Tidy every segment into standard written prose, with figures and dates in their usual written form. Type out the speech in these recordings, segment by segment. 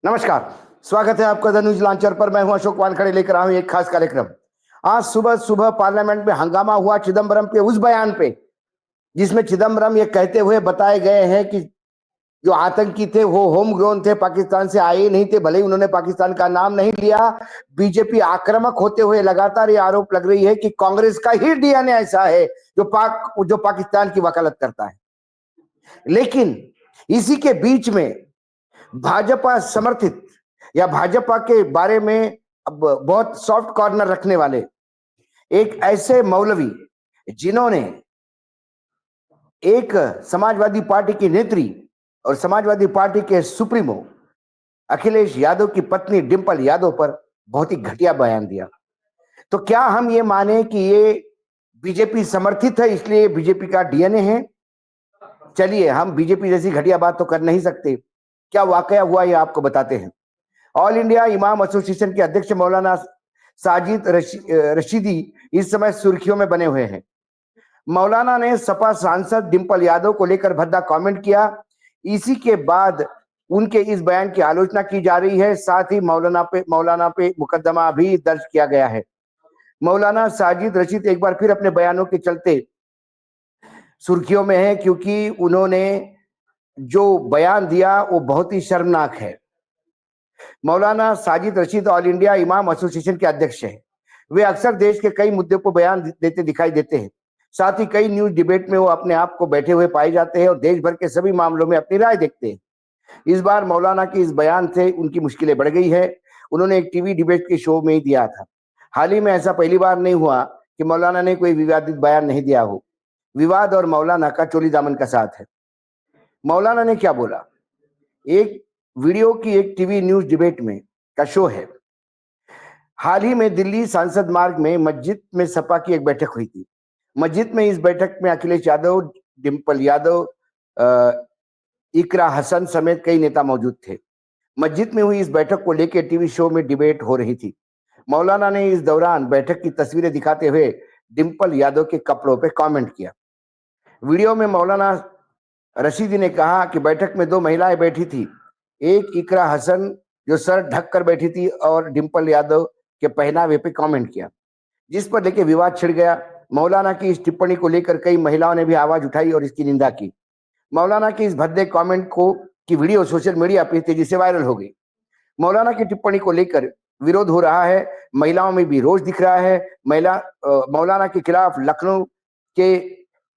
नमस्कार। स्वागत है आपका द न्यूज लॉन्चर पर। मैं हूं अशोक वानखड़े, लेकर आया हूं एक खास कार्यक्रम। आज सुबह सुबह पार्लियामेंट में हंगामा हुआ चिदम्बरम के उस बयान पे, जिसमें चिदम्बरम ये कहते हुए बताए गए हैं कि जो आतंकी थे वो होम ग्रोन थे, पाकिस्तान से आए नहीं थे। भले ही उन्होंने पाकिस्तान का नाम नहीं लिया। बीजेपी आक्रामक होते हुए लगातार ये आरोप लग रही है कि कांग्रेस का ही डीएनए ऐसा है जो पाकिस्तान की वकालत करता है। लेकिन इसी के बीच में भाजपा समर्थित या भाजपा के बारे में अब बहुत सॉफ्ट कॉर्नर रखने वाले एक ऐसे मौलवी, जिन्होंने एक समाजवादी पार्टी की नेत्री और समाजवादी पार्टी के सुप्रीमो अखिलेश यादव की पत्नी डिंपल यादव पर बहुत ही घटिया बयान दिया। तो क्या हम ये माने कि ये बीजेपी समर्थित है, इसलिए बीजेपी का डीएनए है? चलिए, हम बीजेपी जैसी घटिया बात तो कर नहीं सकते। क्या वाकया हुआ ये आपको बताते हैं। ऑल इंडिया इमाम एसोसिएशन के अध्यक्ष मौलाना साजिद रशीदी इस समय सुर्खियों में बने हुए हैं। मौलाना ने सपा सांसद डिंपल यादव को लेकर भद्दा कमेंट किया। इसी के बाद उनके इस बयान की आलोचना की जा रही है। साथ ही मौलाना पे मुकदमा भी दर्ज किया गया है। मौलाना साजिद रशीद एक बार फिर अपने बयानों के चलते सुर्खियों में है, क्योंकि उन्होंने जो बयान दिया वो बहुत ही शर्मनाक है। मौलाना Sajid Rashid all India imam association के अध्यक्ष हैं। वे अक्सर देश के कई मुद्दों पर बयान देते दिखाई देते हैं। साथ ही कई न्यूज डिबेट में वो अपने आप को बैठे हुए पाए जाते हैं और देश भर के सभी मामलों में अपनी राय देखते हैं। इस बार मौलाना के इस बयान से उनकी मुश्किलें बढ़ गई है। उन्होंने एक टीवी डिबेट के शो में ही दिया था। हाल ही में ऐसा पहली बार नहीं हुआ कि मौलाना ने कोई विवादित बयान नहीं दिया हो। विवाद और मौलाना का चोली दामन का साथ है। मौलाना ने क्या बोला? एक वीडियो की एक टीवी न्यूज डिबेट में का शो है। हाल ही में दिल्ली सांसद मार्ग में मस्जिद में सपा की एक बैठक हुई थी। मस्जिद में इस बैठक में अखिलेश यादव, डिंपल यादव, इकरा हसन समेत कई नेता मौजूद थे। मस्जिद में हुई इस बैठक को लेकर टीवी शो में डिबेट हो रही थी। मौलाना ने इस दौरान बैठक की तस्वीरें दिखाते हुए डिंपल यादव के कपड़ों पर कमेंट किया। वीडियो में मौलाना रशीदी ने कहा कि बैठक में दो महिलाएं बैठी थी, एक इकरा हसन जो सर ढक कर बैठी थी और डिंपल यादव के पहनावे पे कमेंट किया, जिस पर लेके विवाद छिड़ गया। मौलाना की इस टिप्पणी को लेकर कई महिलाओं ने भी आवाज उठाई और इसकी निंदा की। मौलाना की इस भद्दे कमेंट की वीडियो सोशल मीडिया पर तेजी से वायरल हो गई। मौलाना की टिप्पणी को लेकर विरोध हो रहा है, महिलाओं में भी रोष दिख रहा है। मौलाना के खिलाफ लखनऊ के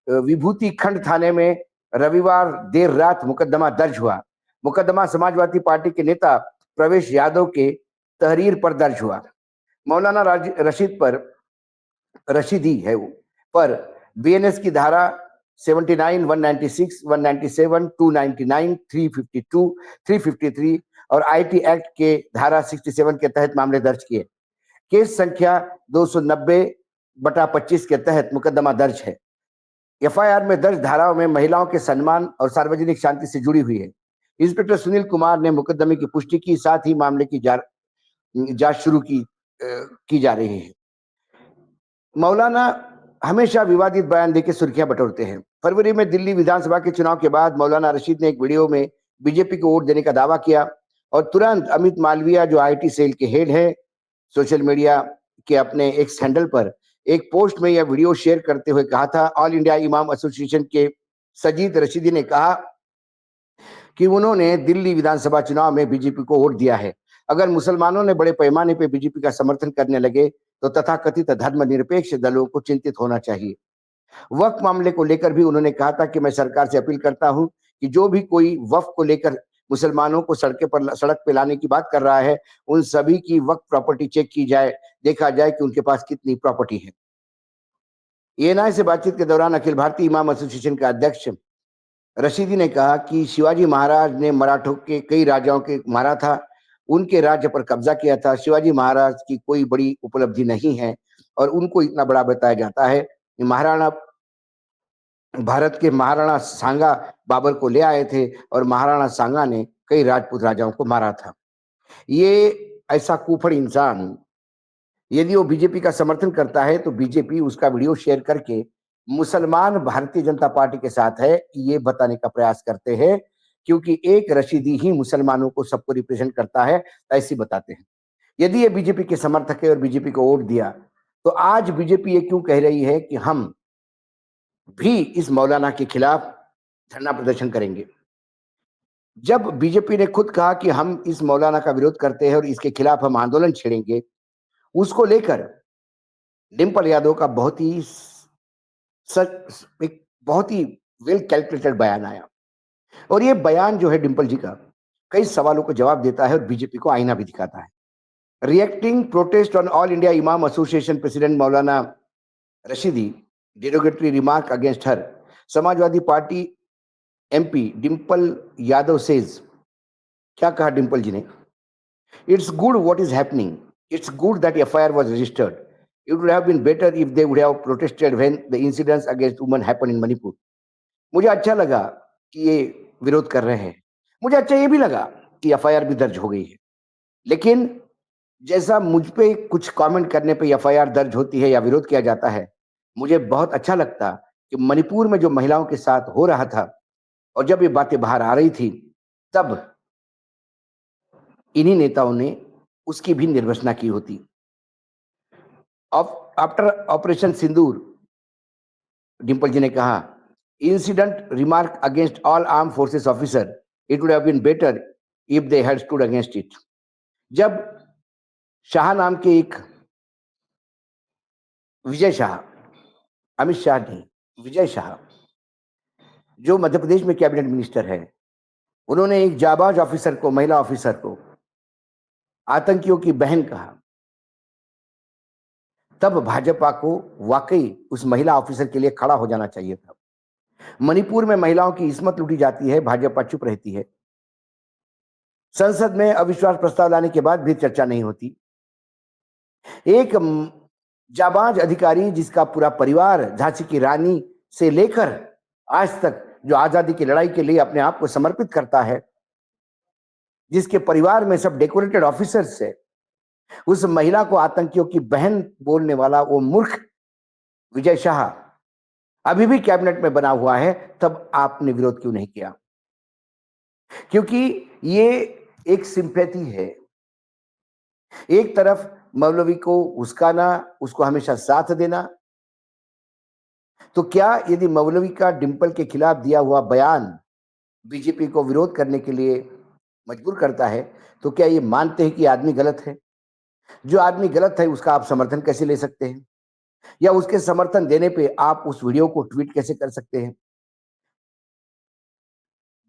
विभूति खंड थाने में रविवार देर रात मुकदमा दर्ज हुआ। मुकदमा समाजवादी पार्टी के नेता प्रवेश यादव के तहरीर पर दर्ज हुआ। मौलाना रशीद पर रशीदी है पर बीएनएस की धारा 79, 196, 197, 299, 352, 353 और आईटी एक्ट के धारा 67 के तहत मामले दर्ज किए। केस संख्या 290/25 के तहत मुकदमा दर्ज है। एफआईआर में दर्ज धाराओं में महिलाओं के सम्मान और सार्वजनिक शांति से जुड़ी हुई है। इंस्पेक्टर सुनील कुमार ने मुकदमे की पुष्टि की। साथ ही मामले की जांच शुरू की जा रही है। मौलाना हमेशा विवादित बयान देकर सुर्खियां बटोरते हैं। फरवरी में दिल्ली विधानसभा के चुनाव के बाद मौलाना रशीद ने एक वीडियो में बीजेपी को वोट देने का दावा किया और तुरंत अमित मालविया, जो आईटी सेल के हेड है, सोशल मीडिया के अपने एक हैंडल पर एक पोस्ट में यह वीडियो शेयर करते हुए कहा था। ऑल इंडिया इमाम एसोसिएशन के सजीद रशीदी ने कहा कि उन्होंने दिल्ली विधानसभा चुनाव में बीजेपी को वोट दिया है। अगर मुसलमानों ने बड़े पैमाने पर बीजेपी का समर्थन करने लगे तो तथाकथित धर्मनिरपेक्ष दलों को चिंतित होना चाहिए। वक्फ मामले को लेकर भी उन्होंने कहा था कि मैं सरकार से अपील करता हूं कि जो भी कोई वक्फ को लेकर मुसलमानों को सड़क पे लाने की बात कर रहा है, उन सभी की वक्फ प्रॉपर्टी चेक की जाए, देखा जाए कि उनके पास कितनी प्रॉपर्टी है। एएनआई से बातचीत के दौरान अखिल भारतीय इमाम एसोसिएशन के अध्यक्ष रशीदी ने कहा कि शिवाजी महाराज ने मराठों के कई राजाओं के मारा था, उनके राज्य पर कब्जा किया था। शिवाजी महाराज की कोई बड़ी उपलब्धि नहीं है और उनको इतना बड़ा बताया जाता है। भारत के महाराणा सांगा बाबर को ले आए थे और महाराणा सांगा ने कई राजपूत राजाओं को मारा था। ये ऐसा कुफड़ इंसान यदि वो बीजेपी का समर्थन करता है तो बीजेपी उसका वीडियो शेयर करके मुसलमान भारतीय जनता पार्टी के साथ है, ये बताने का प्रयास करते हैं क्योंकि एक रशीदी ही मुसलमानों को सबको रिप्रेजेंट करता है, ऐसे बताते हैं। यदि ये बीजेपी के समर्थक है और बीजेपी को वोट दिया, तो आज बीजेपी ये क्यों कह रही है कि हम भी इस मौलाना के खिलाफ धरना प्रदर्शन करेंगे? जब बीजेपी ने खुद कहा कि हम इस मौलाना का विरोध करते हैं और इसके खिलाफ हम आंदोलन छेड़ेंगे, उसको लेकर डिंपल यादव का एक बहुत ही वेल कैलकुलेटेड बयान आया। और ये बयान जो है डिंपल जी का, कई सवालों को जवाब देता है और बीजेपी को आईना भी दिखाता है। Reacting protest on all India imam association president Maulana Rashidi derogatory remark against her, Samajwadi party MP Dimple Yadav says, क्या कहा डिंपल जी ने? It's good what is happening, it's good that FIR was registered, it would have been better if they would have protested when the incidents against women happened in Manipur. मुझे अच्छा लगा कि ये विरोध कर रहे हैं। मुझे अच्छा ये भी लगा कि एफआईआर भी दर्ज हो गई है। लेकिन जैसा मुझ पे कुछ कमेंट करने पे एफआईआर दर्ज होती है या विरोध किया जाता है, मुझे बहुत अच्छा लगता कि मणिपुर में जो महिलाओं के साथ हो रहा था और जब ये बातें बाहर आ रही थी, तब इन्हीं नेताओं ने उसकी भी निर्वसना की होती। आफ्टर ऑपरेशन सिंदूर, डिंपल जी ने कहा, incident remark against all arm forces officer, it would have been better if they had stood against it. जब शाह नाम के एक विजय शाह, अमित शाह नहीं, विजय शाह, जो मध्य प्रदेश में कैबिनेट मिनिस्टर है, उन्होंने एक जाबाज ऑफिसर को, महिला ऑफिसर को आतंकियों की बहन कहा, तब भाजपा को वाकई उस महिला ऑफिसर के लिए खड़ा हो जाना चाहिए था। मणिपुर में महिलाओं की इस्मत लूटी जाती है, भाजपा चुप रहती है। संसद में अविश्वास प्रस्ताव लाने के बाद भी चर्चा नहीं होती। एक जाबाज अधिकारी जिसका पूरा परिवार झांसी की रानी से लेकर आज तक जो आजादी की लड़ाई के लिए अपने आप को समर्पित करता है, जिसके परिवार में सब डेकोरेटेड ऑफिसर्स है, उस महिला को आतंकियों की बहन बोलने वाला वो मूर्ख विजय शाह अभी भी कैबिनेट में बना हुआ है, तब आपने विरोध क्यों नहीं किया? क्योंकि ये एक सिंपैथी है। एक तरफ मौलवी को उसकाना, उसको हमेशा साथ देना, तो क्या यदि मौलवी का डिंपल के खिलाफ दिया हुआ बयान बीजेपी को विरोध करने के लिए मजबूर करता है, तो क्या ये मानते हैं कि आदमी गलत है? जो आदमी गलत है उसका आप समर्थन कैसे ले सकते हैं? या उसके समर्थन देने पे आप उस वीडियो को ट्वीट कैसे कर सकते हैं?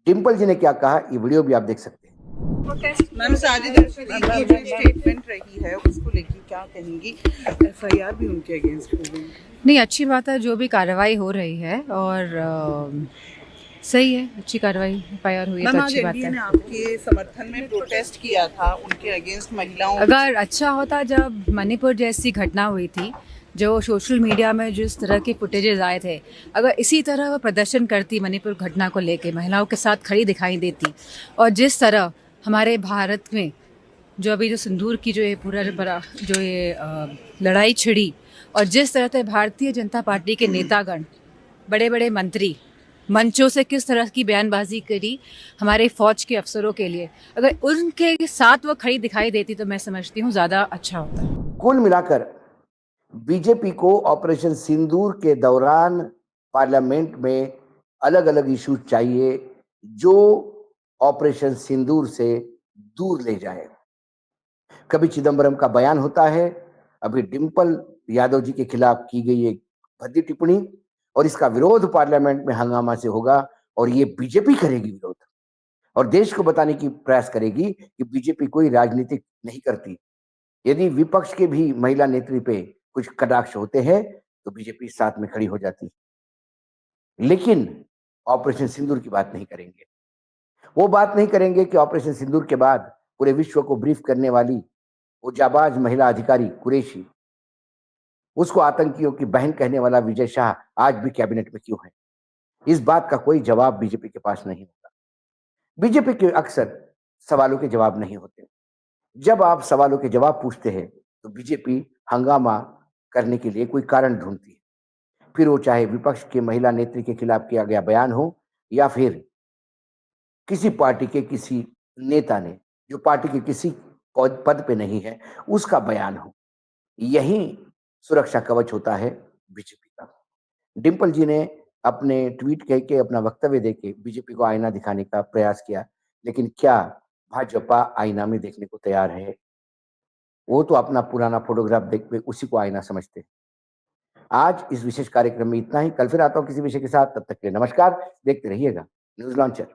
डिंपल जी ने क्या कहा, ये वीडियो भी आप देख सकते हैं। मैम, साजिद अरशदी की जो स्टेटमेंट रही है उसको लेके क्या कहेंगी? एफआईआर भी उनके अगेंस्ट हो गई। नहीं, अच्छी बात है जो भी कार्रवाई हो रही है, और सही है, अच्छी कार्रवाई एफआईआर हुई है तो अच्छी बात है। ने आपके समर्थन में प्रोटेस्ट किया था उनके अगेंस्ट महिलाओं। अगर अच्छा होता, जब मणिपुर जैसी घटना हुई थी, जो सोशल मीडिया में जिस तरह के फुटेजेस आए थे, अगर इसी तरह वो प्रदर्शन करती मणिपुर घटना को लेके, महिलाओं के साथ खड़ी दिखाई देती, और जिस तरह हमारे भारत में जो अभी जो सिंदूर की जो ये पूरा जो ये लड़ाई छिड़ी, और जिस तरह से भारतीय जनता पार्टी के नेतागण, बड़े बड़े मंत्री मंचों से किस तरह की बयानबाजी करी हमारे फौज के अफसरों के लिए, अगर उनके साथ वो खड़ी दिखाई देती तो मैं समझती हूँ ज़्यादा अच्छा होता। कुल मिलाकर बीजेपी को ऑपरेशन सिंदूर के दौरान पार्लियामेंट में अलग अलग इश्यूज चाहिए जो ऑपरेशन सिंदूर से दूर ले जाए। कभी चिदंबरम का बयान होता है, अभी डिंपल यादव जी के खिलाफ की गई एक भद्दी टिप्पणी, और इसका विरोध पार्लियामेंट में हंगामा से होगा, और ये बीजेपी करेगी विरोध, और देश को बताने की प्रयास करेगी कि बीजेपी कोई राजनीतिक नहीं करती। यदि विपक्ष के भी महिला नेत्री पे कुछ कटाक्ष होते हैं तो बीजेपी साथ में खड़ी हो जाती, लेकिन ऑपरेशन सिंदूर की बात नहीं करेंगे। वो बात नहीं करेंगे कि ऑपरेशन सिंदूर के बाद पूरे विश्व को ब्रीफ करने वाली वो जाबाज महिला अधिकारी कुरैशी, उसको आतंकियों की बहन कहने वाला विजय शाह आज भी कैबिनेट में क्यों है? इस बात का कोई जवाब बीजेपी के पास नहीं होता। बीजेपी के अक्सर सवालों के जवाब नहीं होते। जब आप सवालों के जवाब पूछते हैं तो बीजेपी हंगामा करने के लिए कोई कारण ढूंढती है, फिर वो चाहे विपक्ष के महिला नेत्री के खिलाफ किया गया बयान हो या फिर किसी पार्टी के किसी नेता ने, जो पार्टी के किसी पद पे नहीं है, उसका बयान हो। यही सुरक्षा कवच होता है बीजेपी का। डिंपल जी ने अपने ट्वीट कह के, अपना वक्तव्य देके बीजेपी को आईना दिखाने का प्रयास किया, लेकिन क्या भाजपा आईना में देखने को तैयार है? वो तो अपना पुराना फोटोग्राफ देख के उसी को आईना समझते हैं। आज इस विशेष कार्यक्रम में इतना ही। कल फिर आता हूँ किसी विषय के साथ। तब तक के लिए नमस्कार। देखते रहिएगा न्यूज लॉन्चर।